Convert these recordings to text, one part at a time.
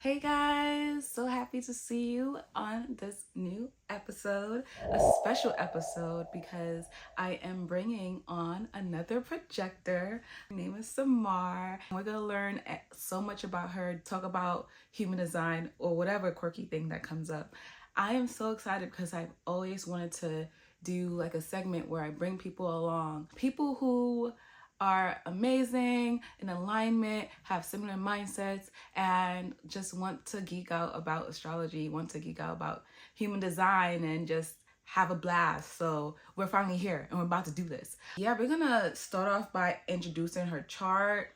Hey guys, so happy to see you on this new episode, a special episode because I am bringing on another projector. Her name is Semar. We're gonna learn so much about her, talk about human design or whatever quirky thing that comes up. I am so excited because I've always wanted to do like a segment where I bring people along, people who are amazing, in alignment, have similar mindsets, and just want to geek out about astrology, want to geek out about human design, and just have a blast. So we're finally here and we're about to do this. Yeah, we're gonna start off by introducing her chart,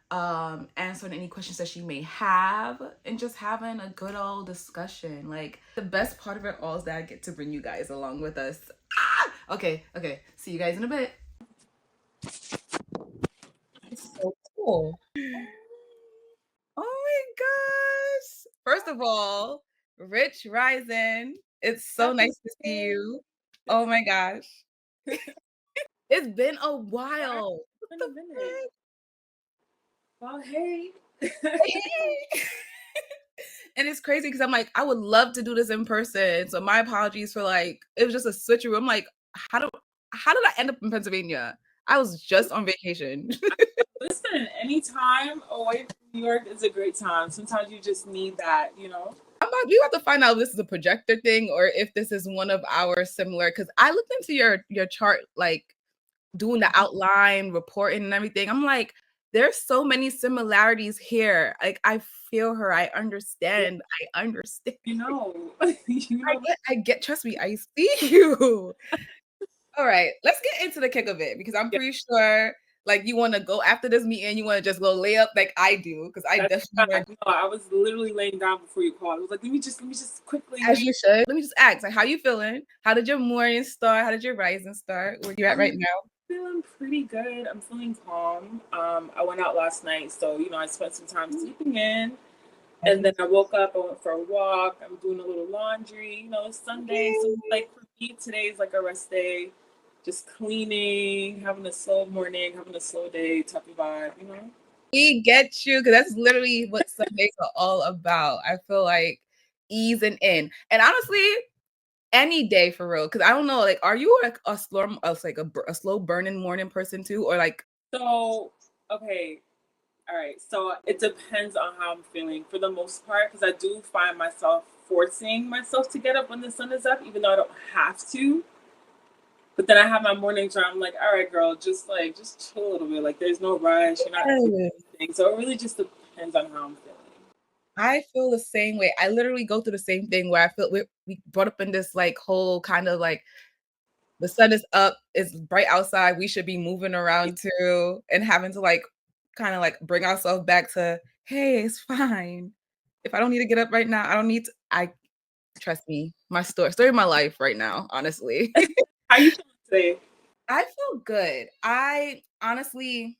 answering any questions that she may have, and just having a good old discussion. Like, the best part of it all is that I get to bring you guys along with us. Okay, see you guys in a bit. It's so cool. Oh my gosh. First of all, Rich Rising. It's so Happy nice to see day. you. Oh my gosh. It's been a Right? while. It's What been the a minute. Well, hey. frick? And it's crazy because I'm like, I would love to do this in person. So my apologies for like, it was just a switcheroo. I'm like, how do how did I end up in Pennsylvania? I was just on vacation. Listen, any time away from New York is a great time. Sometimes you just need that. We have to find out if this is a projector thing or if this is one of our similar, because I looked into your chart, like doing the outline, reporting and everything. I'm like, there's so many similarities here. Like, I feel her. I understand. I understand. You know, you know. I get, trust me, I see you. All right, let's get into the kick of it because I'm Yeah, pretty sure like you want to go after this meeting, you want to just go lay up like I do, because I that's definitely want to, no, I was literally laying down before you called. I was like, let me just as quickly. you should. Let me just ask, like, how you feeling? How did your morning start? How did your rising start? Where you at I'm right now? feeling pretty good. I'm feeling calm. I went out last night, so I spent some time sleeping in. And then I woke up, I went for a walk, I'm doing a little laundry. It's Sunday. So like for me, today's like a rest day. Just cleaning, having a slow morning, having a slow day type of vibe. We get you, because that's literally what Sundays are all about. I feel like easing in, and honestly, any day for real. Because I don't know, like, are you like a slow burning morning person too, or like? So, okay, all right. So it depends on how I'm feeling for the most part, because I do find myself forcing myself to get up when the sun is up, even though I don't have to. But then I have my mornings where I'm like, all right, girl, just chill a little bit. Like there's no rush. You're not doing anything. So it really just depends on how I'm feeling. I feel the same way. I literally go through the same thing where I feel we brought up in this like whole kind of like the sun is up, it's bright outside, we should be moving around too, and having to like kind of like bring ourselves back to, hey, it's fine. If I don't need to get up right now, I don't need to. I trust me, my story of my life right now, honestly. How you feeling today? I feel good. I honestly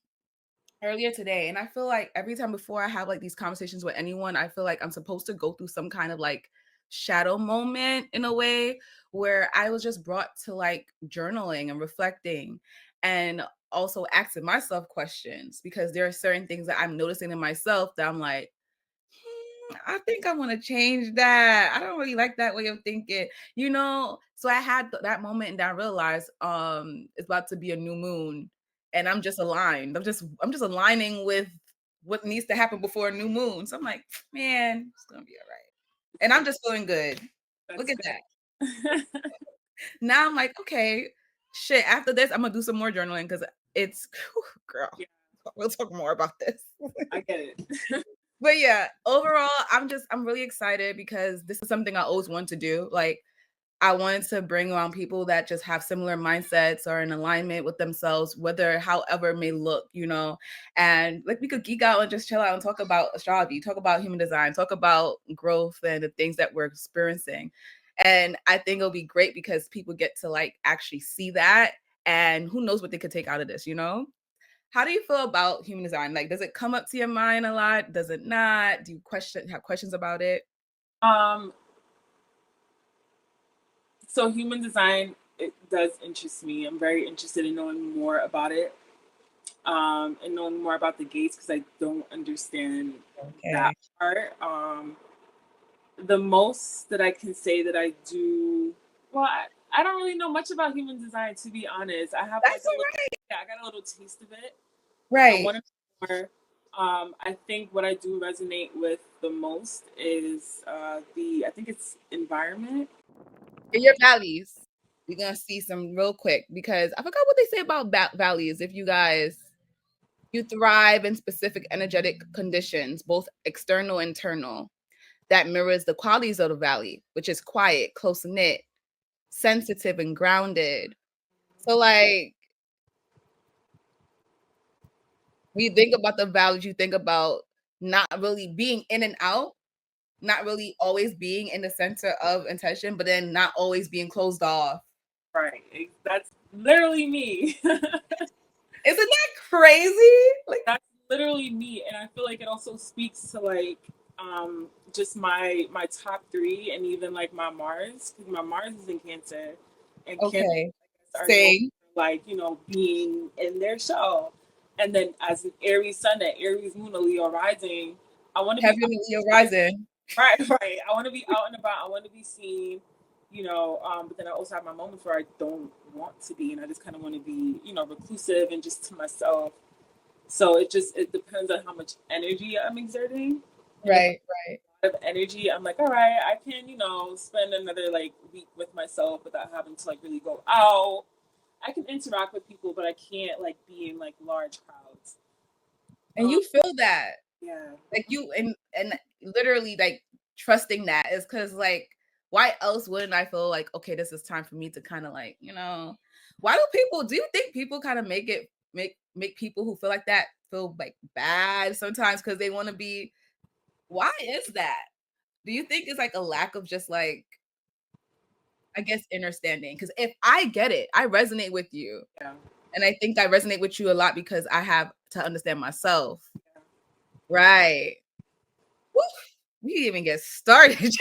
earlier today, and I feel like every time before I have like these conversations with anyone, I feel like I'm supposed to go through some kind of like shadow moment in a way where I was just brought to like journaling and reflecting and also asking myself questions, because there are certain things that I'm noticing in myself that I'm like, I think I want to change that. I don't really like that way of thinking. So I had that moment and I realized it's about to be a new moon and I'm just aligned. I'm just aligning with what needs to happen before a new moon. So I'm like, man, it's gonna be all right. And I'm just feeling good. Look That's at that. good. Now I'm like, okay, shit. After this, I'm gonna do some more journaling because it's girl. Yeah, We'll talk more about this. I get it. But yeah, overall, I'm really excited because this is something I always wanted to do. Like, I wanted to bring on people that just have similar mindsets or in alignment with themselves, whether however it may look. And like we could geek out and just chill out and talk about astrology, talk about human design, talk about growth and the things that we're experiencing. And I think it'll be great because people get to like actually see that, and who knows what they could take out of this. How do you feel about human design? Like, does it come up to your mind a lot? Does it not? Do you have questions about it? um, so human design, it does interest me. I'm very interested in knowing more about it. and knowing more about the gates because I don't understand that part. The most that I can say that I do, well, I don't really know much about human design, to be honest. I have like I got a little taste of it. I want to know more. I think what I do resonate with the most is I think it's environment. Your values. We're gonna see some real quick because I forgot what they say about values. If you thrive in specific energetic conditions, both external and internal, that mirrors the qualities of the valley, which is quiet, close knit, sensitive, and grounded. So, like, when you think about the values, you think about not really being in and out, not really always being in the center of attention, but then not always being closed off. Right. That's literally me. Isn't that crazy? Like, that's literally me, and I feel like it also speaks to like just my top three, and even like my Mars, because my Mars is in Cancer, and okay, Cancer like being in their show, and then as an Aries Sun, an Aries Moon, a Leo rising, I want to be Leo rising. Right. I want to be out and about. I want to be seen, but then I also have my moments where I don't want to be, and I just kind of want to be, reclusive and just to myself. So it depends on how much energy I'm exerting. Right. Of energy, I'm like, all right, I can, spend another like week with myself without having to like really go out. I can interact with people, but I can't like be in like large crowds. And you feel that. Yeah. Like you and literally like trusting that is because like why else wouldn't I feel like okay, this is time for me to kind of like, why do you think people kind of make people who feel like that feel like bad sometimes because they want to be, why is that? Do you think it's like a lack of just like, I guess, understanding? Because if I get it, I resonate with you. Yeah. And I think I resonate with you a lot because I have to understand myself. Yeah. Right. Woo, we didn't even get started.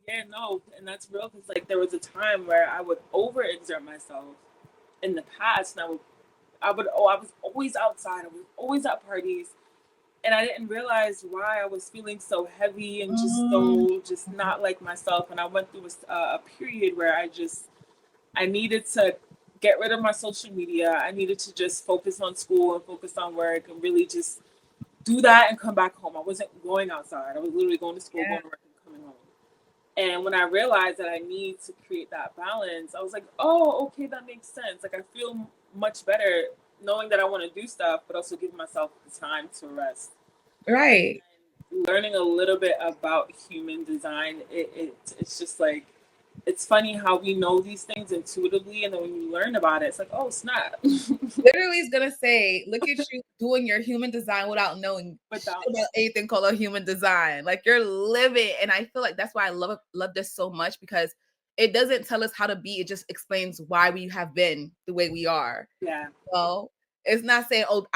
Yeah, no, and that's real because like there was a time where I would overexert myself in the past, and I was always outside. I was always at parties, and I didn't realize why I was feeling so heavy and just not like myself. And I went through a period where I needed to get rid of my social media. I needed to just focus on school and focus on work and really just do that and come back home. I wasn't going outside. I was literally going to school, going to work, and coming home. And when I realized that I need to create that balance, I was like, oh, okay, that makes sense. Like I feel much better knowing that I want to do stuff, but also giving myself the time to rest. Right. And learning a little bit about human design, it's just like, it's funny how we know these things intuitively, and then when you learn about it, it's like, oh, snap. Literally is gonna say, look at you doing your human design without knowing about anything called a human design. Like you're living, and I feel like that's why I love this so much because it doesn't tell us how to be. It just explains why we have been the way we are. Yeah. Well, it's not saying, oh,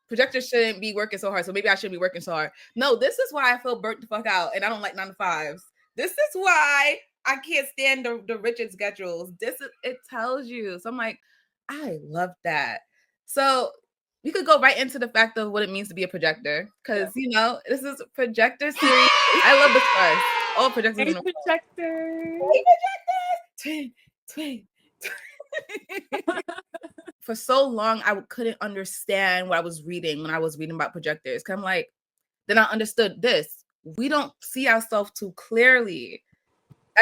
projectors shouldn't be working so hard, so maybe I shouldn't be working so hard. No, this is why I feel burnt the fuck out, and I don't like 9 to 5s. This is why I can't stand the rigid schedules. It tells you. So I'm like, I love that. So we could go right into the fact of what it means to be a projector, because this is projector series. I love this part. All projectors. Hey, projectors. Hey, projectors. Twin. For so long, I couldn't understand what I was reading when I was reading about projectors. Cause I'm like, then I understood this. We don't see ourselves too clearly.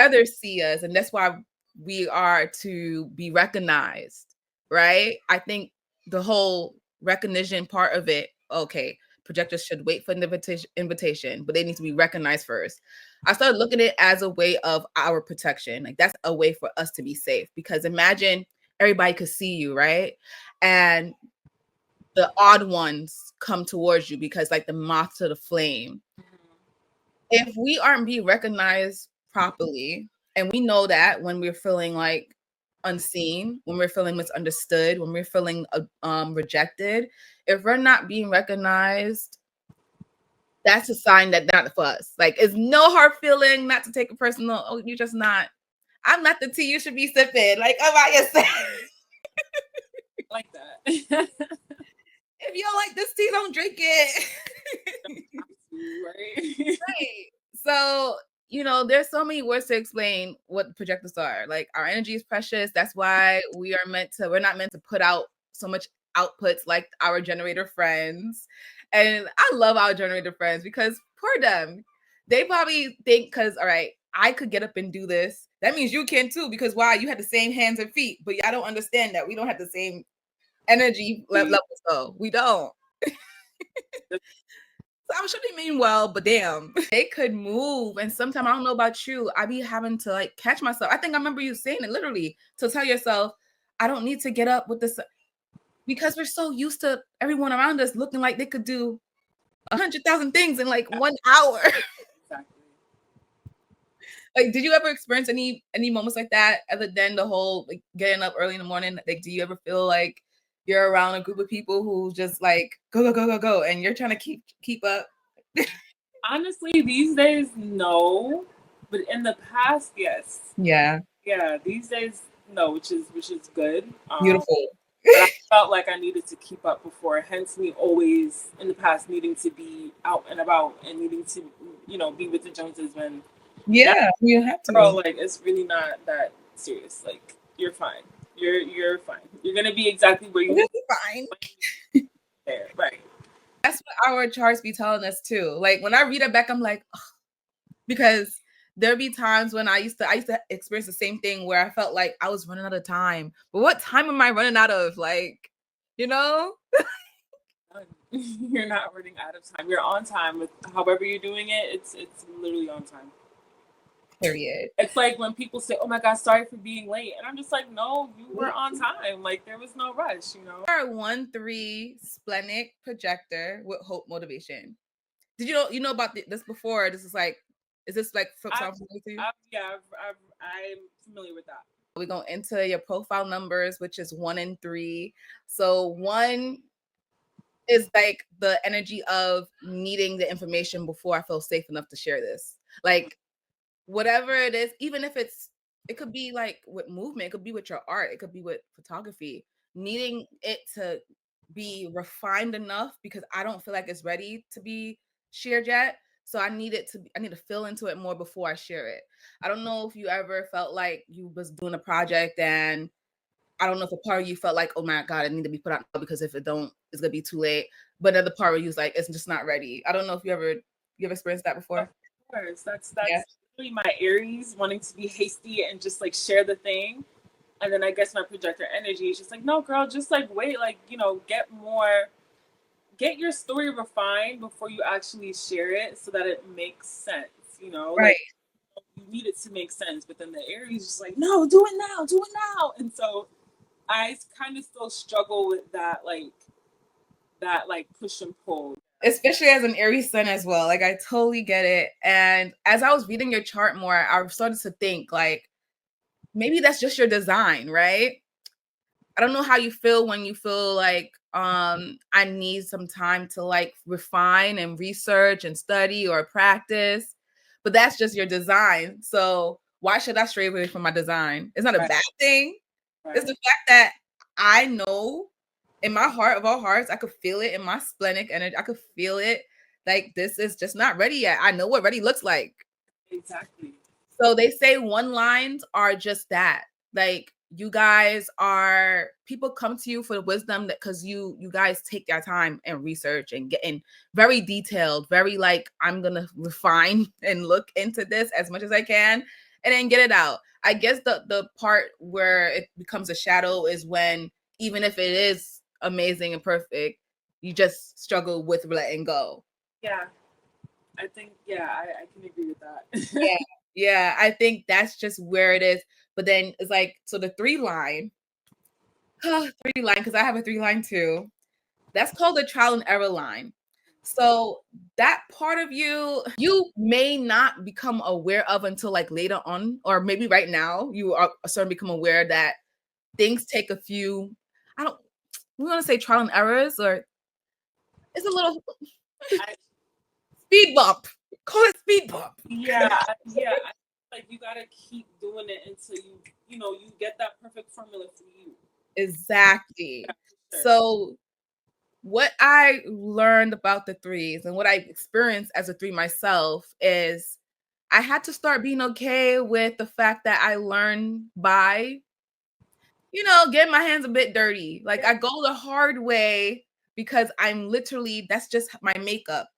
Others see us, and that's why we are to be recognized, right? I think the whole recognition part of it, okay, projectors should wait for an invitation, but they need to be recognized first. I started looking at it as a way of our protection. Like that's a way for us to be safe, because imagine everybody could see you, right? And the odd ones come towards you because like the moth to the flame. If we aren't being recognized properly, and we know that when we're feeling like unseen, when we're feeling misunderstood, when we're feeling rejected, if we're not being recognized, that's a sign that they're not for us. Like, it's no hard feeling, not to take it personal. Oh, you're just not. I'm not the tea you should be sipping. Like, about yourself. like that. If you don't like this tea, don't drink it. Right? Right. So, there's so many words to explain what projectors are. Like, our energy is precious. That's why we're not meant to put out so much outputs like our generator friends. And I love our generator friends because poor them. They probably think, because, all right, I could get up and do this. That means you can too, because why? You had the same hands and feet, but I don't understand that we don't have the same energy levels. So we don't. So I'm sure they mean well, but damn, they could move. And sometimes, I don't know about you, I be having to like catch myself. I think I remember you saying it literally, to tell yourself, I don't need to get up with this, because we're so used to everyone around us looking like they could do 100,000 things in like 1 hour. Exactly. Like, did you ever experience any moments like that, other than the whole like getting up early in the morning? Like, do you ever feel like you're around a group of people who just like go go go go go, and you're trying to keep up? Honestly, these days, no, but in the past, yes. Yeah. Yeah, these days, no, which is good. Beautiful. But I felt like I needed to keep up before, hence me always in the past needing to be out and about and needing to, be with the Joneses when. Yeah, you have to. Girl, like, it's really not that serious. Like, you're fine. You're fine. You're gonna be exactly where you need to be fine. there, right? That's what our charts be telling us too. Like, when I read it back, I'm like, ugh. Because there be times when I used to experience the same thing where I felt like I was running out of time. But what time am I running out of? Like, You're not running out of time. You're on time with however you're doing it. It's literally on time. Period. It's like when people say, "Oh my God, sorry for being late," and I'm just like, "No, you were on time. Like, there was no rush." Our 1-3 Splenic projector with hope motivation. Did you know about this before? This is like, is this like sound familiar to you? I'm familiar with that. We're going to enter your profile numbers, which is 1 and 3. So 1 is like the energy of needing the information before I feel safe enough to share this. Like, whatever it is, even if it could be like with movement, it could be with your art, it could be with photography, needing it to be refined enough because I don't feel like it's ready to be shared yet. So I need to feel into it more before I share it. I don't know if you ever felt like you was doing a project, and I don't know if a part of you felt like, oh my God, it need to be put out because if it don't, it's gonna be too late. But another part where you was like, it's just not ready. I don't know if you ever experienced that before. Of course, that's really my Aries wanting to be hasty and just like share the thing, and then I guess my projector energy is just like, no, girl, just like wait, like get your story refined before you actually share it so that it makes sense. Right. Like, you need it to make sense, but then the Aries is just like, no, do it now, and so I kind of still struggle with that push and pull. Especially as an Aries sun as well. Like, I totally get it. And as I was reading your chart more, I started to think like, maybe that's just your design, right? I don't know how you feel when you feel like I need some time to like refine and research and study or practice, but that's just your design. So why should I stray away from my design? It's not a bad thing. Right. It's the fact that I know in my heart of all hearts, I could feel it in my splenic energy. I could feel it. Like, this is just not ready yet. I know what ready looks like. Exactly. So they say 1 lines are just that. Like, you guys are, people come to you for the wisdom that because you guys take your time and research and get in very detailed, very like, I'm gonna refine and look into this as much as I can and then get it out. I guess the part where it becomes a shadow is when, even if it is amazing and perfect, you just struggle with letting go. Yeah. I think, I can agree with that. Yeah, I think that's just where it is. But then it's like, so the 3 line, because I have a 3 line too. That's called the trial and error line. So that part of you may not become aware of until like later on, or maybe right now you are starting to become aware that things take a few, we want to say trial and errors, or it's a little speed bump. Call it speed bump. Yeah. Like, you gotta keep doing it until you get that perfect formula for you. Exactly. Yeah, for sure. So what I learned about the threes and what I experienced as a three myself is I had to start being okay with the fact that I learn by, getting my hands a bit dirty. Like I go the hard way because I'm literally, that's just my makeup.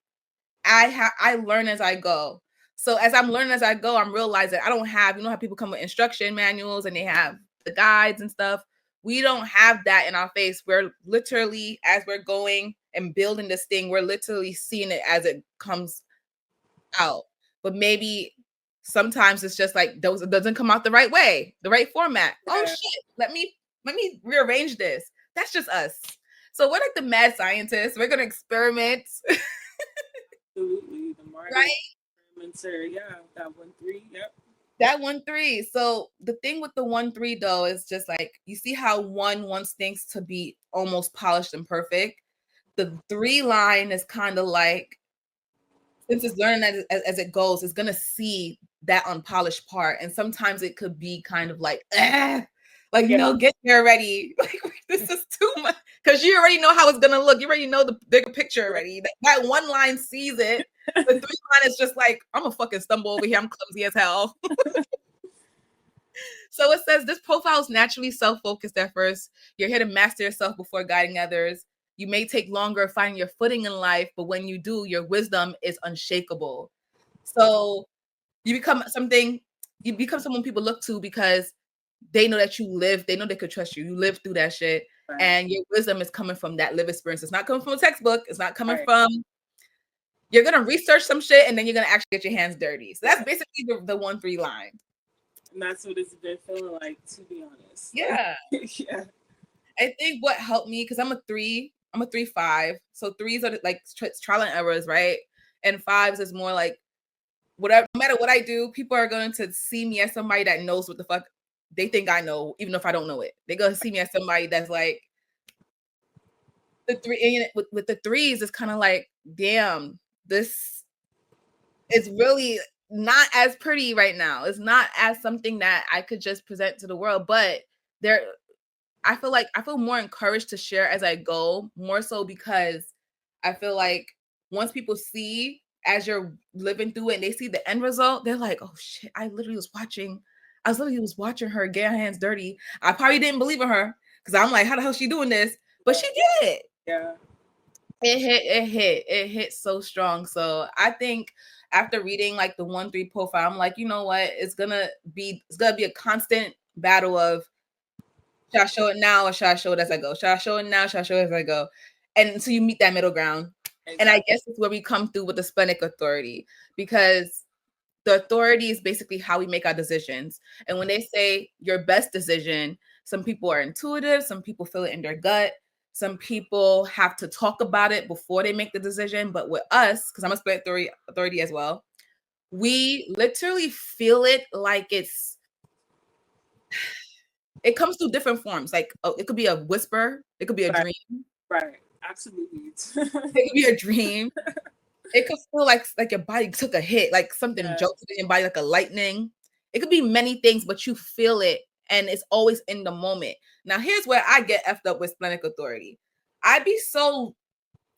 I learn as I go. So as I'm learning as I go, I'm realizing I don't have, how people come with instruction manuals and they have the guides and stuff. We don't have that in our face. We're literally, as we're going and building this thing, we're literally seeing it as it comes out. But maybe sometimes it's just like those, it doesn't come out the right way, the right format. Oh Yeah, shit, let me rearrange this. That's just us. So we're like the mad scientists. We're gonna experiment, absolutely. The Marty right? experimenter, yeah, that 1-3, yep. That 1-3. So the thing with the 1-3 though is just like you see how one wants things to be almost polished and perfect. The 3 line is kind of like, since it's learning as it goes, it's gonna see that unpolished part, and sometimes it could be kind of like, like Yeah, no, get there already. Like this is too much because you already know how it's gonna look. You already know the bigger picture already. That one line sees it. The 3 line is just like, I'm gonna fucking stumble over here. I'm clumsy as hell. So it says this profile is naturally self-focused at first. You're here to master yourself before guiding others. You may take longer finding your footing in life, but when you do, your wisdom is unshakable. So you become someone people look to because they know that you live, they know they could trust you. You live through that shit. right, And your wisdom is coming from that live experience. It's not coming from a textbook. It's not coming right. from, you're gonna research some shit and then you're gonna actually get your hands dirty. So that's Yeah. basically the 1-3 line. And that's what it's been feeling like, to be honest. Like, Yeah. yeah. I think what helped me, because I'm a 3-5. So threes are like trial and errors, right? And fives is more like whatever, no matter what I do, people are going to see me as somebody that knows what the fuck they think I know, even if I don't know it. They're gonna see me as somebody that's like the three, and with the threes, it's kind of like, damn, this is really not as pretty right now. It's not as something that I could just present to the world, but there I feel more encouraged to share as I go, more so because I feel like once people see as you're living through it and they see the end result, they're like, "Oh shit, I literally was watching her get her hands dirty. I probably didn't believe in her because I'm like, how the hell is she doing this? But she did it. Yeah. It hit so strong. So I think after reading like the 1-3 profile, I'm like, you know what? It's gonna be a constant battle of, should I show it now or should I show it as I go? Should I show it now? Should I show it as I go? And so you meet that middle ground. And I Exactly. guess it's where we come through with the splenic authority, because the authority is basically how we make our decisions. And when they say your best decision, some people are intuitive, some people feel it in their gut, some people have to talk about it before they make the decision. But with us, because I'm a splenic authority as well, we literally feel it like it comes through different forms. Like, oh, it could be a whisper, it could be a Right. dream, Right. Absolutely. it could be a dream. It could feel like your body took a hit, like something Yeah. jolted in your body, like a lightning. It could be many things, but you feel it, and it's always in the moment. Now, here's where I get effed up with splenic authority. I'd be so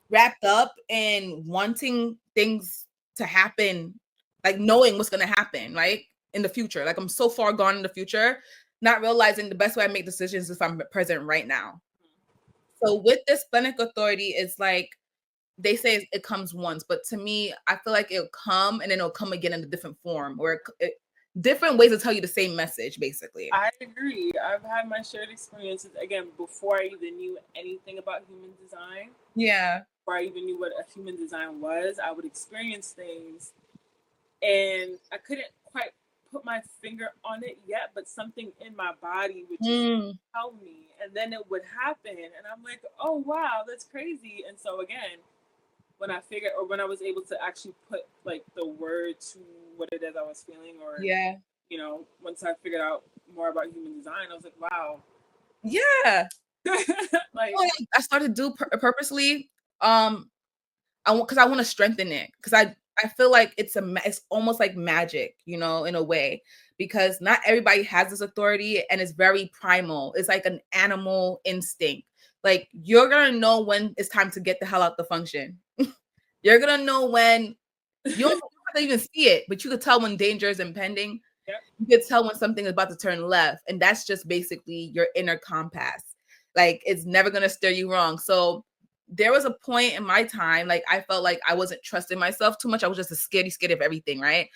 wrapped up in wanting things to happen, like knowing what's gonna happen, right? In the future. Like I'm so far gone in the future, not realizing the best way I make decisions is if I'm present right now. So with this splenic authority, it's like they say it comes once, but to me, I feel like it'll come and then it'll come again in a different form, or different ways to tell you the same message, basically. I agree. I've had my shared experiences again before I even knew anything about human design. Yeah. Before I even knew what a human design was, I would experience things and I couldn't quite put my finger on it yet, but something in my body would just Mm, tell me, and then it would happen, and I'm like, oh wow, that's crazy. And so again, when I figured, or when I was able to actually put like the word to what it is I was feeling, or yeah. once I figured out more about human design, I was like, wow, Yeah. like Well, I started to do purposely. I want, because I want to strengthen it, because I feel like it's almost like magic, you know, in a way, because not everybody has this authority and it's very primal. It's like an animal instinct. Like you're gonna know when it's time to get the hell out the function. You're gonna know when you don't have to even see it, but you could tell when danger is impending. Yep. You could tell when something is about to turn left, and that's just basically your inner compass. Like it's never gonna steer you wrong. So there was a point in my time, like I felt like I wasn't trusting myself too much. I was just a scaredy of everything, right?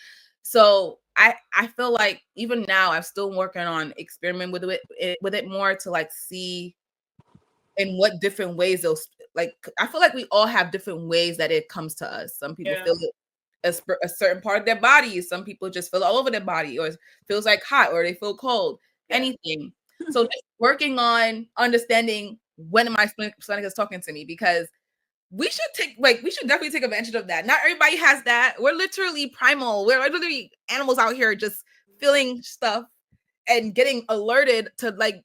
So I feel like even now I'm still working on experiment with it more to like see in what different ways those, like I feel like we all have different ways that it comes to us. Some people feel it a certain part of their body. Some people just feel all over their body, or it feels like hot, or they feel cold. Anything. So just working on understanding when my splenic is talking to me, because we should definitely take advantage of that. Not everybody has that. We're literally primal. We're literally animals out here just feeling stuff and getting alerted to like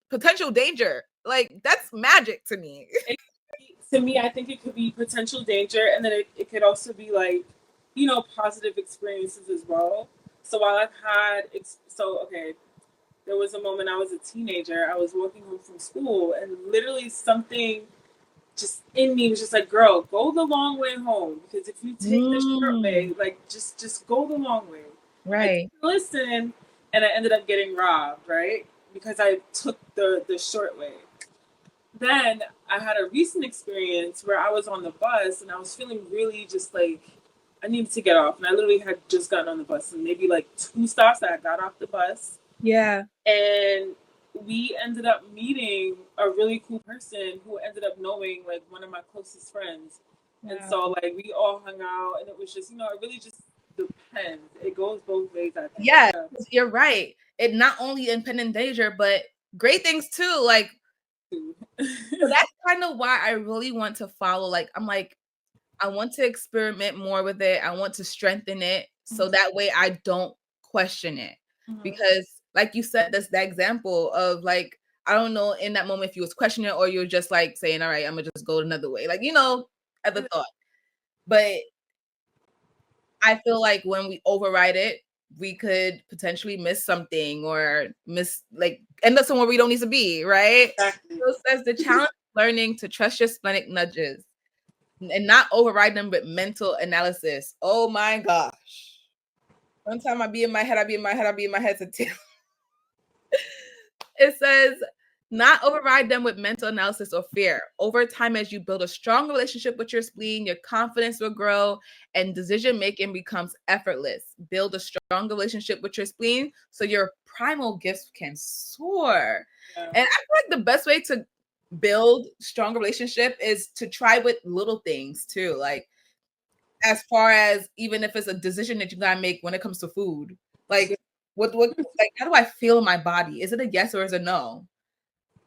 potential danger. Like that's magic to me. To me, I think it could be potential danger, and then it could also be like, you know, positive experiences as well. So while I've had, okay, there was a moment I was a teenager. I was walking home from school, and literally something just in me was just like, "Girl, go the long way home, because if you take the short way, like just go the long way." Right. Listen, and I ended up getting robbed, right? Because I took the short way. Then I had a recent experience where I was on the bus and I was feeling really just like I needed to get off. And I literally had just gotten on the bus, and maybe like 2 stops that I got off the bus. Yeah. And we ended up meeting a really cool person who ended up knowing like one of my closest friends. Wow. And so like we all hung out, and it was just, you know, it really just depends. It goes both ways, I think. Yeah, you're right. It not only impending danger, but great things too. Like so that's kind of why I really want to follow. Like I'm like, I want to experiment more with it. I want to strengthen it so that way I don't question it. Because like you said, that's the example of like, I don't know in that moment if you was questioning it or you're just like saying, all right, I'm gonna just go another way. Like, you know, at the thought. But I feel like when we override it, we could potentially miss something or end up somewhere we don't need to be, right? Exactly. So it says the challenge is learning to trust your splenic nudges and not override them with mental analysis. Oh my gosh. One time I be in my head to tell. It says not override them with mental analysis or fear. Over time, as you build a strong relationship with your spleen, your confidence will grow and decision making becomes effortless. Build a strong relationship with your spleen so your primal gifts can soar. Yeah. And I feel like the best way to build strong relationship is to try with little things too. Like as far as even if it's a decision that you gotta make when it comes to food, like what like how do I feel in my body? Is it a yes or is it a no?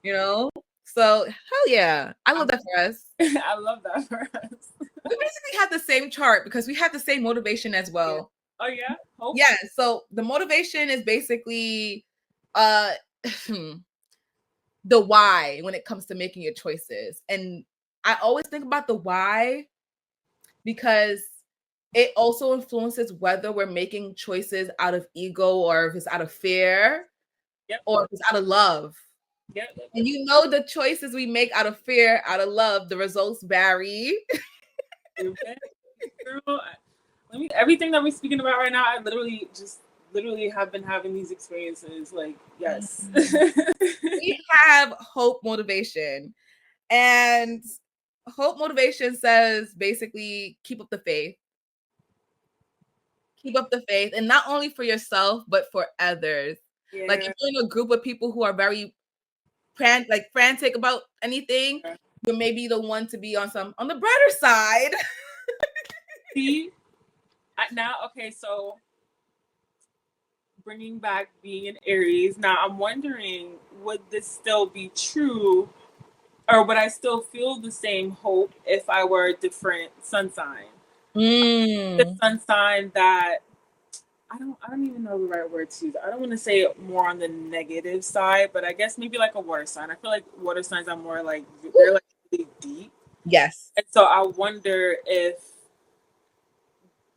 You know? So hell yeah. I love that for us. I love that for us. We basically have the same chart because we have the same motivation as well. Oh yeah? Hopefully. Yeah. So the motivation is basically the why when it comes to making your choices. And I always think about the why because it also influences whether we're making choices out of ego or if it's out of fear or if it's out of love. Yep. And you know the choices we make out of fear, out of love, the results vary. Girl, everything that we're speaking about right now, I literally have been having these experiences. Like, yes. We have hope motivation. And hope motivation says basically keep up the faith. Keep up the faith. And not only for yourself, but for others. Yeah. Like if you're in a group of people who are very frantic about anything, you may be the one to be on the brighter side. See, so bringing back being an Aries. Now I'm wondering, would this still be true, or would I still feel the same hope if I were a different sun sign? The sun sign that I don't even know the right word to use. I don't want to say it more on the negative side, but I guess maybe like a water sign. I feel like water signs are more like they're like really deep. Yes. And so I wonder if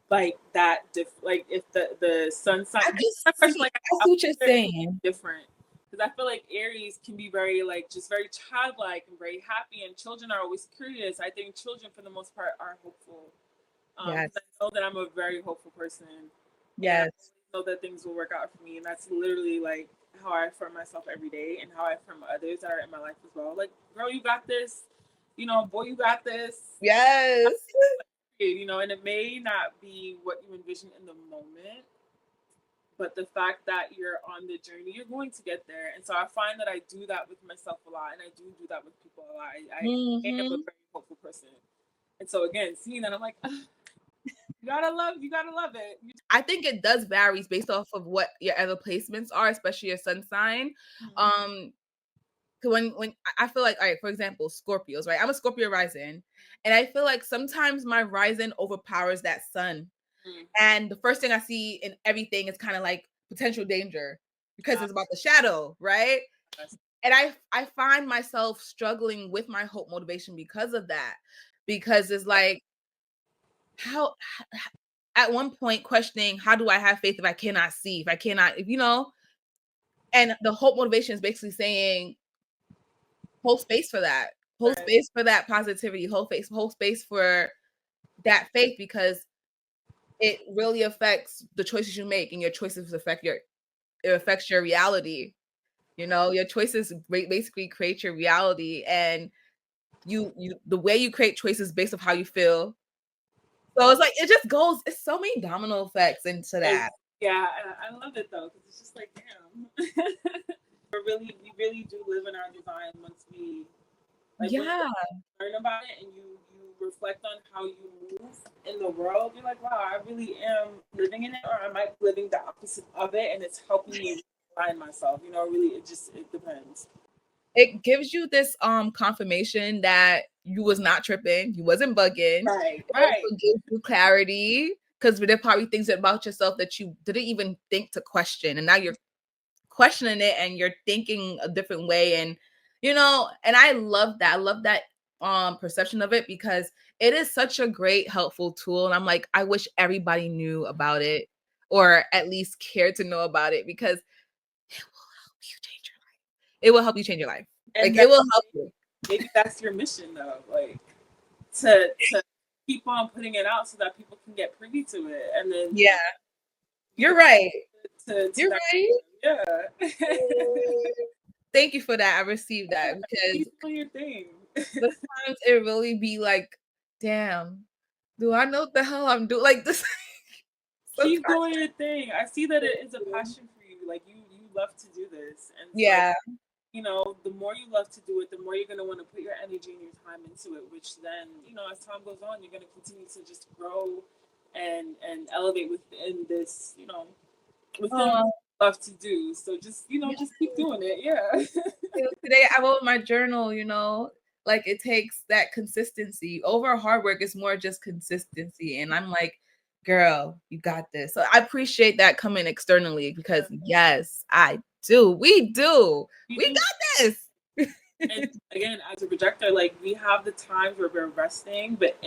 like that like if the sun sign I it's just a question see. like I see what you're saying. different, because I feel like Aries can be very like just very childlike and very happy, and children are always curious. I think children for the most part are hopeful, Yes. because I know that I'm a very hopeful person, and I Yes. know that things will work out for me, and that's literally like how I affirm myself every day, and how I affirm others that are in my life as well. Like, girl, you got this. Boy, you got this. Yes. And it may not be what you envision in the moment, but the fact that you're on the journey, you're going to get there. And so I find that I do that with myself a lot, and I do that with people a lot. I am a Mm-hmm. very hopeful person, and so again, seeing that, I'm like, you gotta love it. I think it does varies based off of what your other placements are, especially your sun sign. Mm-hmm. When I feel like, all right, for example, Scorpios, right? I'm a Scorpio rising, and I feel like sometimes my rising overpowers that sun, and the first thing I see in everything is kind of like potential danger because it's about the shadow, right? And I find myself struggling with my hope motivation because of that, because it's like how at one point questioning, how do I have faith if I cannot see, if I cannot, if and the hope motivation is basically saying hold space for that, hold Right. space for that positivity, hold space for that faith, because it really affects the choices you make, and your choices it affects your reality. Your choices basically create your reality, and you the way you create choices based on how you feel. So it's like it just goes. It's so many domino effects into that. Yeah, I love it though, because it's just like, damn, we really do live in our design once we like when Yeah, you learn about it and you reflect on how you move in the world. You're like, wow, I really am living in it, or I might be living the opposite of it, and it's helping me find myself. Really, it depends. it gives you this confirmation that you was not tripping, you wasn't bugging. Right, It right. also gives you clarity because there are probably things about yourself that you didn't even think to question, and now you're questioning it and you're thinking a different way. And I love that. I love that perception of it, because it is such a great helpful tool, and I'm like, I wish everybody knew about it, or at least cared to know about it, because it will help you change your life. It will help you change your life. Like, And it that, will help you. maybe that's your mission, though, like to keep on putting it out so that people can get privy to it, and then Yeah, be you're the right. to You're that. right. Yeah. Thank you for that. I received that, because Keep doing your thing. sometimes it really be like, damn, do I know what the hell I'm doing? Like this. Keep Sometimes, doing your thing. I see that it is a passion for you. Like you love to do this, and so yeah, the more you love to do it, the more you're gonna want to put your energy and your time into it. Which then, as time goes on, you're gonna continue to just grow and elevate within this, within what um, you love to do. So just keep doing it. Yeah. today I wrote my journal, like it takes that consistency over hard work. It's more just consistency. And I'm like, girl, you got this. So I appreciate that coming externally, because yes, I do. We do. We We do. got this. And again, as a projector, like we have the times where we're resting, but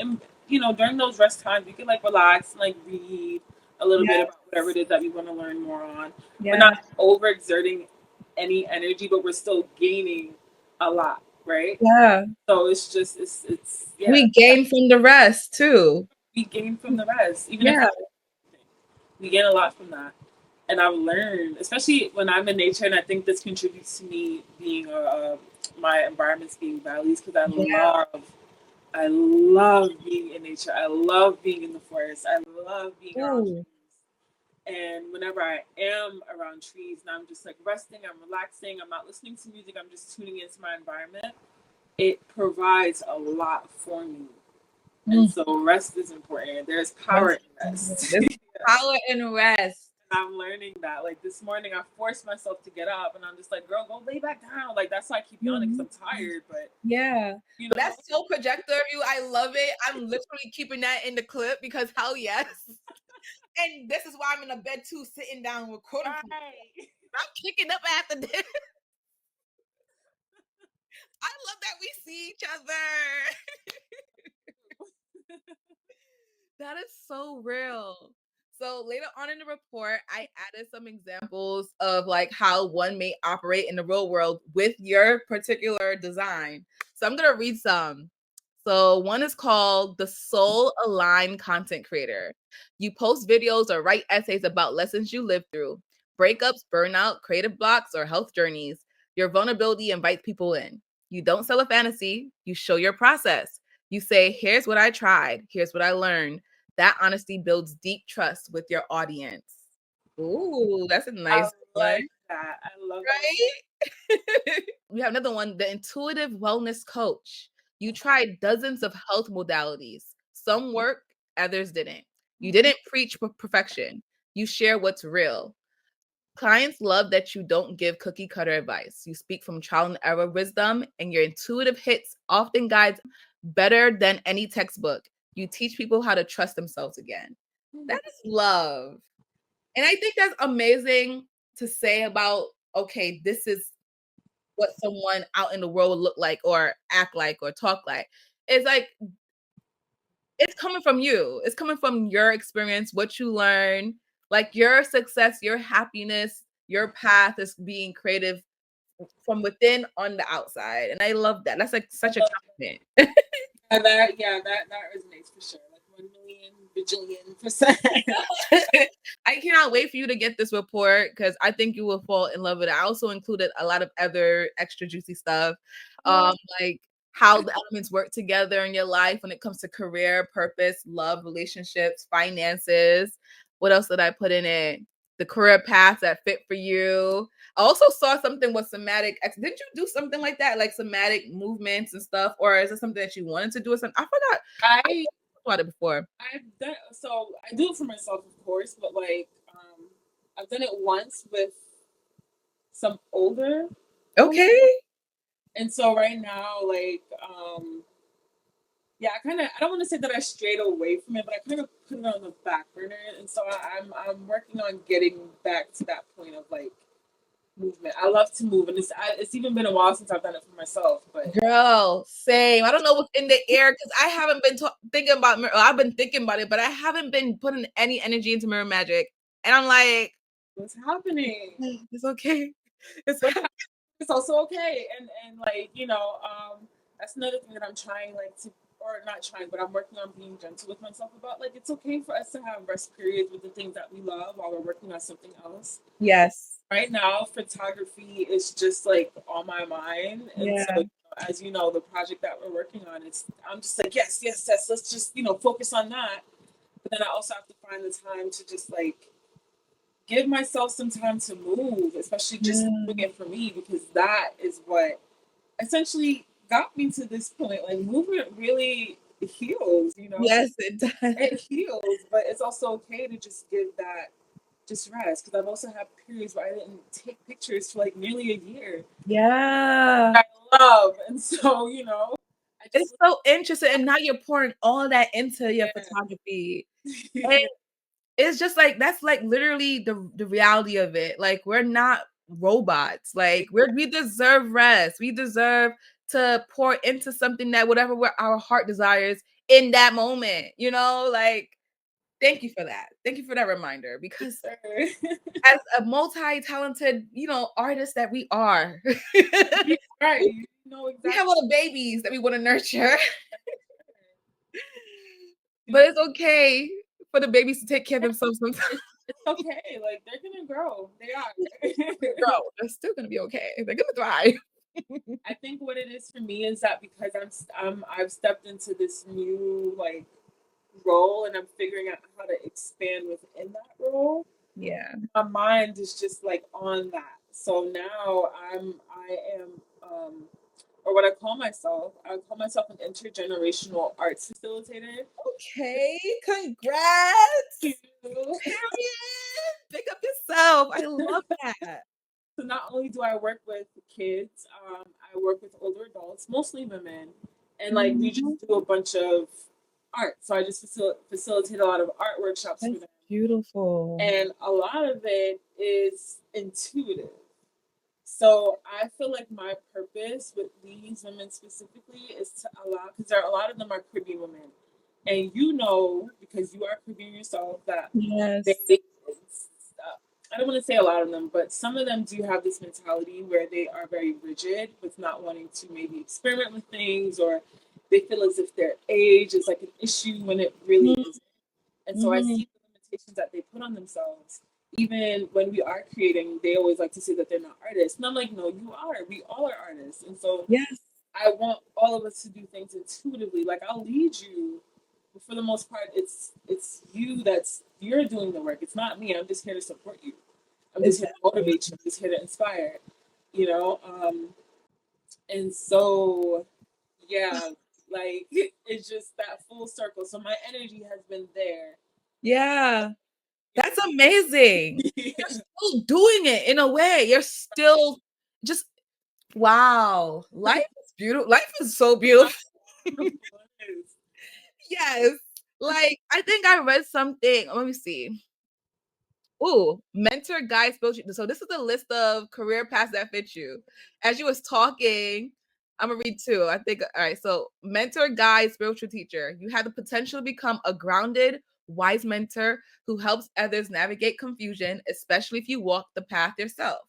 during those rest times, we can like relax and like read a little bit Yes. about whatever it is that we want to learn more on. We're Yeah. not overexerting any energy, but we're still gaining a lot, right? Yeah. So it's yeah, We gain from the rest too. we gain from the rest, even if Yeah. it's we gain a lot from that. And I've learned, especially when I'm in nature, and I think this contributes to me being my environments being valleys, because Yeah. I love being in nature. I love being in the forest. I love being around Ooh. trees. And whenever I am around trees, and I'm just like resting, I'm relaxing, I'm not listening to music, I'm just tuning into my environment. It provides a lot for me. And Mm. so rest is important. There's power Rest. in rest. There's power in rest. I'm learning that. Like this morning, I forced myself to get up, and I'm just like, "Girl, go lay back down." Like that's why I keep yawning, because I'm tired. But Yeah. you But know, that's so projector of you. I love it. I'm literally keeping that in the clip, because hell yes. And this is why I'm in a bed too, sitting down recording for you. right? I'm kicking up after this. I love that we see each other. That is so real. So later on in the report, I added some examples of like how one may operate in the real world with your particular design. So I'm gonna read some. So one is called the Soul Aligned Content Creator. You post videos or write essays about lessons you lived through, breakups, burnout, creative blocks, or health journeys. Your vulnerability invites people in. You don't sell a fantasy, you show your process. You say, here's what I tried, here's what I learned. That honesty builds deep trust with your audience. Ooh, that's a I nice one, like that. I love that. right? We have another one, the intuitive wellness coach. You tried dozens of health modalities. Some worked, others didn't. You didn't preach perfection. You share what's real. Clients love that you don't give cookie cutter advice. You speak from trial and error wisdom, and your intuitive hits often guides better than any textbook. You teach people how to trust themselves again. That is love. And I think that's amazing to say about, okay, this is what someone out in the world would look like or act like or talk like. It's like, it's coming from you. It's coming from your experience, what you learn, like your success, your happiness, your path is being creative from within on the outside. And I love that. That's like such a compliment. That resonates for sure. Like 1,000,000 bajillion%. I cannot wait for you to get this report because I think you will fall in love with it. I also included a lot of other extra juicy stuff, like how the elements work together in your life when it comes to career, purpose, love, relationships, finances. What else did I put in it? The career paths that fit for you. I also saw something with somatic. Didn't you do something like that, like somatic movements and stuff, or is it something that you wanted to do or something? I forgot. I I thought it before. I've done so I do it for myself, of course, but like I've done it once with some older women. Okay. And so right now, like yeah, I don't want to say that I strayed away from it, but I kind of put it on the back burner. And so I'm working on getting back to that point of like movement. I love to move, and it's even been a while since I've done it for myself. But Girl, same. I don't know what's in the air because I haven't been thinking about mirror. I've been thinking about it, but I haven't been putting any energy into mirror magic. And I'm like, what's happening? it's okay. It's But it's also okay. And like, that's another thing that I'm trying like to or not trying, but I'm working on being gentle with myself about like it's okay for us to have rest periods with the things that we love while we're working on something else. yes. Right now, photography is just like on my mind. And Yeah. so as you know, the project that we're working on, I'm just like, yes, yes, yes, let's just, focus on that. But then I also have to find the time to just like give myself some time to move, especially just doing it for me, because that is what essentially got me to this point. Like movement really heals. Yes, it does. It heals, but it's also okay to just give that just rest. Because I've also had periods where I didn't take pictures for like nearly a year. Yeah. I love, and so I It's just so interesting. And now you're pouring all that into your yeah. photography. And it's just like that's like literally the reality of it. Like we're not robots. Like we deserve rest. We deserve to pour into something that whatever our heart desires in that moment. Like thank you for that. Thank you for that reminder because as a multi-talented, artist that we are, Right, we have exactly. little babies that we want to nurture. But it's okay for the babies to take care of themselves sometimes. It's okay. Like they're gonna grow. They are. Grow. They're still gonna be okay. They're gonna thrive. I think what it is for me is that because I've stepped into this new like role and I'm figuring out how to expand within that role. Yeah. My mind is just like on that. So now I am or what I call myself an intergenerational arts facilitator. Okay. Congrats. Period. Pick up yourself. I love that. So not only do I work with kids, I work with older adults, mostly women, and like we Mhm. just do a bunch of art. So I just facilitate a lot of art workshops for That's them, beautiful. and a lot of it is intuitive. So I feel like my purpose with these women specifically is to allow, because there are a lot of them are Caribbean women, And you know, because you are Caribbean yourself, that Yes. I don't want to say a lot of them, but some of them do have this mentality where they are very rigid with not wanting to maybe experiment with things, or they feel as if their age is like an issue when it really isn't. And so I see the limitations that they put on themselves. Even when we are creating, they always like to say that they're not artists. And I'm like, no, you are. We all are artists. And so Yes. I want all of us to do things intuitively. Like, I'll lead you, but for the most part, it's you you're doing the work. It's not me. I'm just here to support you. I'm just here to Exactly. motivate you. I'm just here to inspire. You know, and so yeah, like it's just that full circle. So my energy has been there. Yeah. That's amazing. Yeah. You're still doing it in a way. You're still just wow. Life is beautiful. Life is so beautiful. Yes. Like I think I read something. Let me see. Ooh, mentor, guide, spiritual. So this is a list of career paths that fit you. As you was talking, I'm gonna read two. I think all right. So mentor, guide, spiritual teacher. You have the potential to become a grounded, wise mentor who helps others navigate confusion, especially if you walk the path yourself.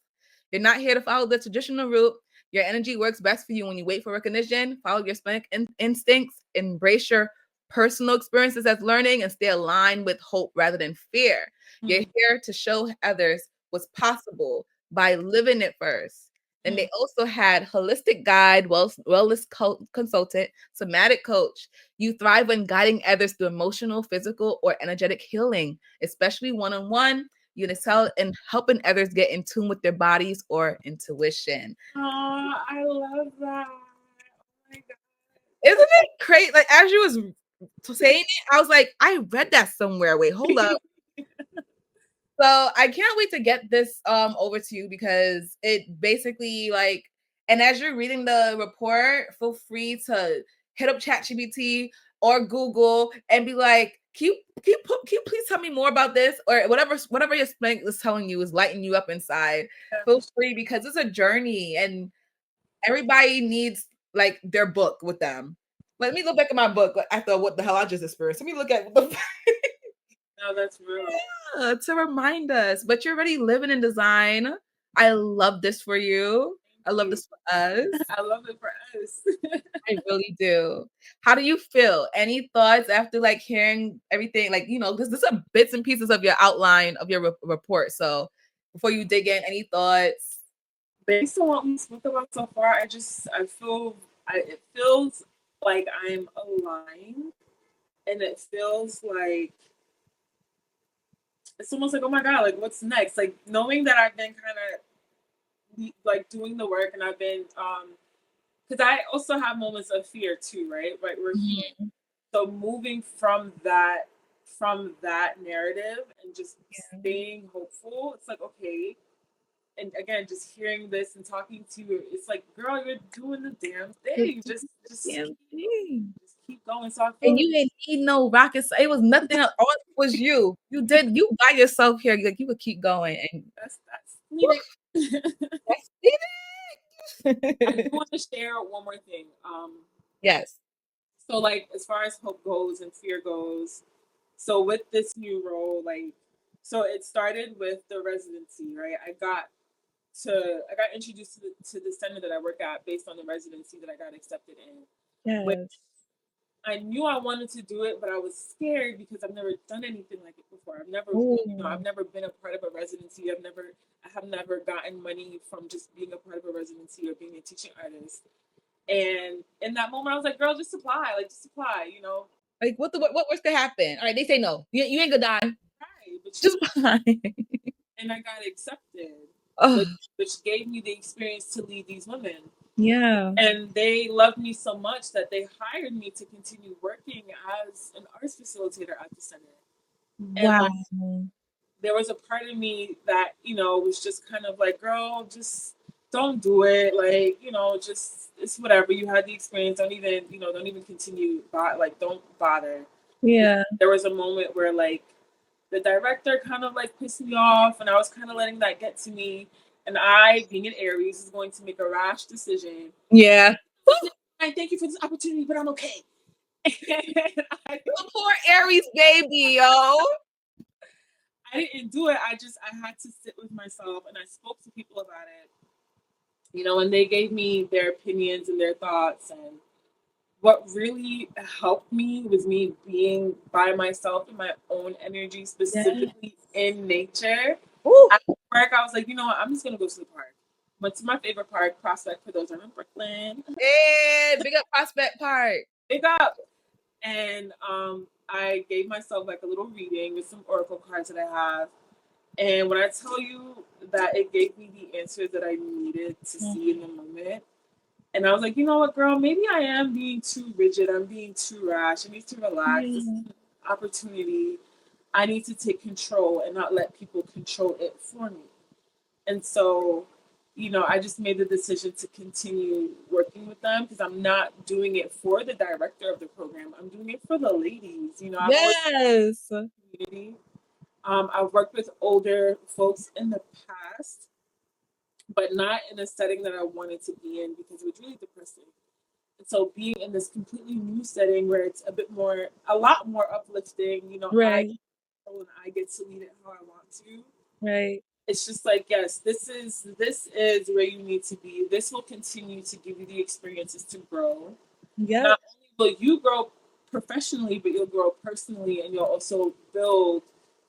You're not here to follow the traditional route. Your energy works best for you when you wait for recognition, follow your splenic instincts, embrace your personal experiences as learning, and stay aligned with hope rather than fear. You're here to show others what's possible by living it first. And they also had holistic guide, wellness consultant, somatic coach. You thrive when guiding others through emotional, physical, or energetic healing, especially one-on-one. You excel in helping others get in tune with their bodies or intuition. Oh, I love that. Oh my God. Isn't it crazy? Like as you was saying it, I was like, I read that somewhere. Wait, hold up. So I can't wait to get this over to you because it basically like, and as you're reading the report, feel free to hit up ChatGPT or Google and be like, can you please tell me more about this, or whatever your spank is telling you is lighting you up inside. Feel free because it's a journey and everybody needs like their book with them. Let me look back at my book after what the hell I just experienced. Let me look at what the No, that's real. to remind us. But you're already living in design. I love this for you. I Thank love you. this for us. I love it for us. I really do. How do you feel? Any thoughts after like hearing everything? Like, because this are bits and pieces of your outline of your report. So before you dig in, any thoughts? Based on what we spoke about so far, it feels like I'm aligned, and it feels like it's almost like, oh my God, like what's next? Like knowing that I've been kind of like doing the work, and I've been because I also have moments of fear too, right? Right, we're human. Mhm. So moving from that narrative and just staying hopeful, it's like, okay. And again, just hearing this and talking to you, it's like, girl, you're doing the damn thing. Damn thing. Just keep going. So I And feel you didn't need no rockets. It was nothing else. All it was you. You by yourself here. Like you could keep going and that's whew, needed. that's I do it. want to share one more thing. Yes. So like as far as hope goes and fear goes, so with this new role, like, so it started with the residency, right? I got introduced to the center that I work at based on the residency that I got accepted in, which Yes. I knew I wanted to do it, but I was scared because I've never done anything like it before. I've Ooh. never been a part of a residency. I have never gotten money from just being a part of a residency or being a teaching artist. And in that moment, I was like, "Girl, just apply. Like, just apply." Like what's gonna happen? All right, they say no. You ain't gonna die. Right? But Just fine. and I got accepted, which Oh, which gave me the experience to lead these women. yeah. And they loved me so much that they hired me to continue working as an arts facilitator at the center. And Wow. like, there was a part of me that was just kind of like, girl, just don't do it. Like, just it's whatever. You had the experience. Don't even continue. Like, don't bother. Yeah. There was a moment where like the director kind of like pissed me off, and I was kind of letting that get to me. And I, being an Aries, is going to make a rash decision. Yeah. I thank you for this opportunity, but I'm okay. Poor Aries baby, yo. I didn't do it. I had to sit with myself and I spoke to people about it, and they gave me their opinions and their thoughts. And what really helped me was me being by myself in my own energy, specifically in nature. Ooh. At work, I was like, you know what? I'm just going to go to the park. Went to my favorite park, Prospect, for those who are in Brooklyn. And big up Prospect Park. Big up. And I gave myself like a little reading with some oracle cards that I have. And when I tell you that it gave me the answers that I needed to see in the moment, and I was like, you know what, girl, maybe I am being too rigid. I'm being too rash. I need to relax. This is an opportunity. I need to take control and not let people control it for me. And so, I just made the decision to continue working with them because I'm not doing it for the director of the program. I'm doing it for the ladies. I've always community. I've worked with older folks in the past, but not in a setting that I wanted to be in because it was really depressing. And so being in this completely new setting where it's a lot more uplifting, Right. I get to lead it how I want to. Right. It's just like, yes, this is where you need to be. This will continue to give you the experiences to grow. Yeah. Not only will you grow professionally, but you'll grow personally, and you'll also build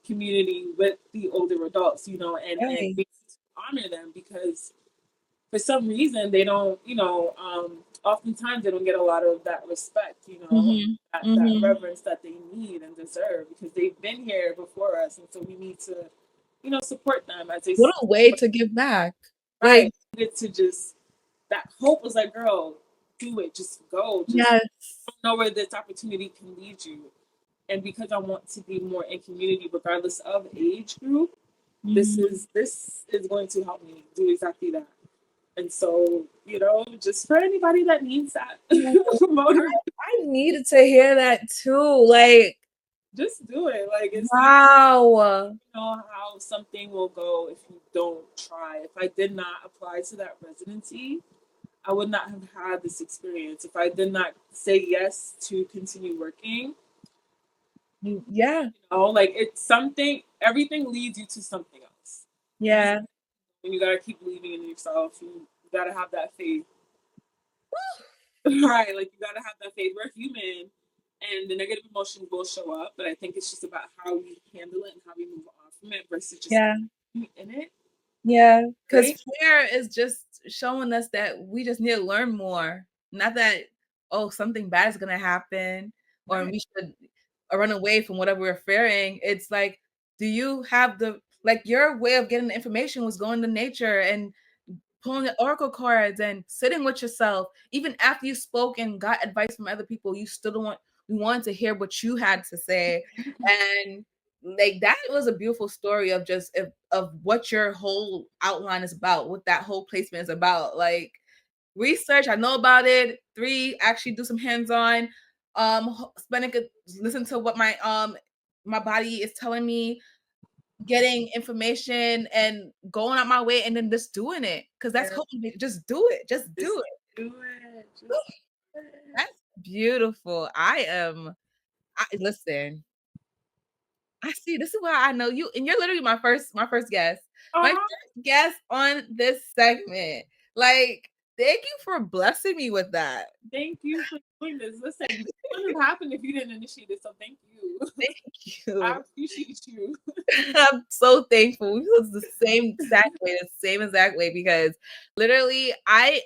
community with the older adults, and honor them because for some reason they don't, oftentimes they don't get a lot of that respect, that reverence that they need and deserve because they've been here before us, and so we need to, support them as they. What a way to give back! Right, Like, needed to just that hope was like, girl, do it, just go, just yes, know where this opportunity can lead you. And because I want to be more in community, regardless of age group, this is going to help me do exactly that. And so, just for anybody that needs that motivation, I needed to hear that too. Like, just do it. Like it's wow. how something will go if you don't try. If I did not apply to that residency, I would not have had this experience. If I did not say yes to continue working, Yeah. like it's something, everything leads you to something else. Yeah. And you gotta keep believing in yourself. You gotta have that faith. Right, like you gotta have that faith. We're human and the negative emotions will show up, but I think it's just about how we handle it and how we move on from it versus just being in it. Yeah, because Right? fear is just showing us that we just need to learn more. Not that, oh, something bad is gonna happen or we should run away from whatever we're fearing. It's like, do you have your way of getting the information was going to nature and pulling the oracle cards and sitting with yourself. Even after you spoke and got advice from other people, you still don't want we wanted to hear what you had to say. And like that was a beautiful story of just of what your whole outline is about, what that whole placement is about. Like research, I know about it. 3, actually do some hands-on. Splenic, listen to what my body is telling me, getting information and going out my way and then just doing it. Cause that's hope. Just do it. Just do it. Do it. Just do it. That's beautiful. Listen. I see. This is why I know you, and you're literally my first guest. My first guest on this segment. Like, thank you for blessing me with that. Thank you for doing this. Listen, this wouldn't have happened if you didn't initiate it. So thank you. Thank you. I appreciate you. I'm so thankful. It was the same exact way, because literally I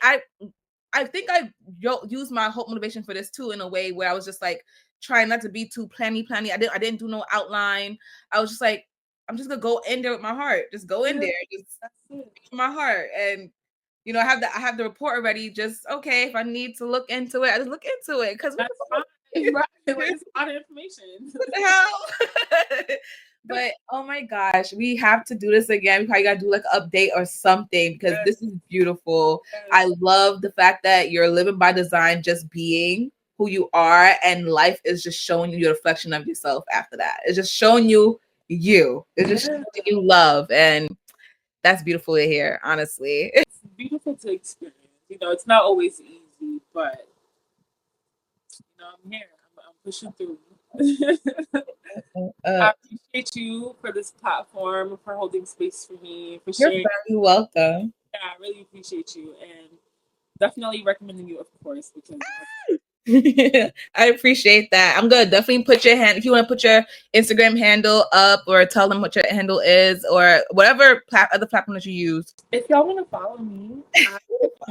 think I used my hope motivation for this too in a way where I was just like trying not to be too planny. I didn't do no outline. I was just like, I'm just gonna go in there with my heart. Just go in there, just my heart. And I have the report already. Just okay, if I need to look into it, I just look into it. Because what the Right. It's a lot of information. What the hell? But oh my gosh, we have to do this again. We probably gotta do like an update or something because this is beautiful. I love the fact that you're living by design, just being who you are, and life is just showing you your reflection of yourself after that. It's just showing you you. It's just showing you love, and that's beautiful to hear, honestly. It's beautiful to experience. It's not always easy, but I'm here. pushing through. I appreciate you for this platform, for holding space for me, for sharing. You're very welcome. Yeah, I really appreciate you, and definitely recommending you, of course, because I appreciate that. I'm gonna definitely put your hand if you want to put your Instagram handle up or tell them what your handle is or whatever other platform that you use. If y'all want to follow me, I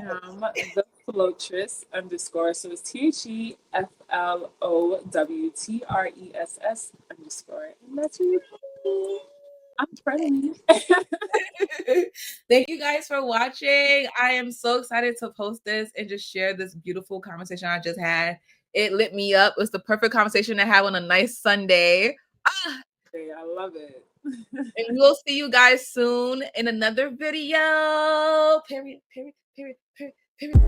am the Flotress _ so it's TheFlowTress _ and that's who you follow me. I'm friendly. Thank you guys for watching. I am so excited to post this and just share this beautiful conversation I just had. It lit me up. It was the perfect conversation to have on a nice Sunday. Okay, I love it. And we'll see you guys soon in another video. Period, period, period, period, period.